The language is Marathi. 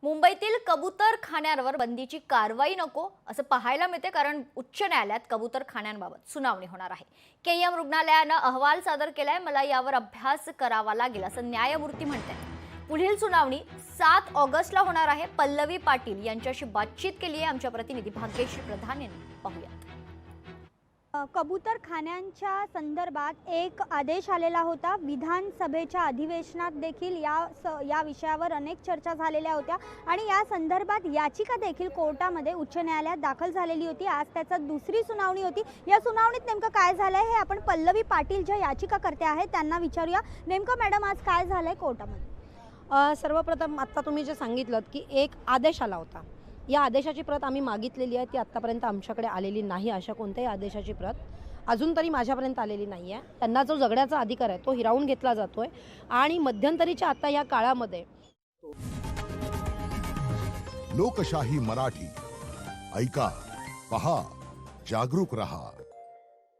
मुंबईतील कबूतरखान्यांवर बंदीची कारवाई नको असं पाहायला मिळते, कारण उच्च न्यायालयात कबूतरखान्यांबाबत सुनावणी होणार आहे. केईएम रुग्णालयानं अहवाल सादर केलाय. मला यावर अभ्यास करावा लागेल असं न्यायमूर्ती म्हणतात. पुढील सुनावणी 7 ऑगस्टला होणार आहे. पल्लवी पाटील यांच्याशी बातचीत केली आहे आमच्या प्रतिनिधी भाग्यश्री प्रधान यांनी. पाहूयात. कबूतरखान्यांच्या संदर्भात एक आदेश आलेला होता. विधानसभेच्या अधिवेशनात देखील या विषयावर अनेक चर्चा झालेल्या होत्या आणि या संदर्भात याचिका देखील कोर्टामध्ये उच्च न्यायालयात दाखल झालेली होती. आज त्याचा दुसरी सुनावणी होती. या सुनावणीत नेमकं काय झालंय हे आपण पल्लवी पाटील ज्या याचिकाकर्ते आहेत त्यांना विचारूया. नेमकं मॅडम आज काय झालंय कोर्टामध्ये? सर्वप्रथम आत्ता तुम्ही जे सांगितलं की एक आदेश आला होता, या आदेशाची प्रत आम्ही मागितलेली आहे. ती आत्तापर्यंत आमच्याकडे आलेली नाही. अशा कोणत्याही आदेशाची प्रत अजून तरी माझ्यापर्यंत आलेली नाही आहे. त्यांना जो जगण्याचा अधिकार आहे तो हिरावून घेतला जातोय आणि मध्यंतरीच्या आता या काळामध्ये लोकशाही मराठी ऐका, पहा, जागरूक रहा.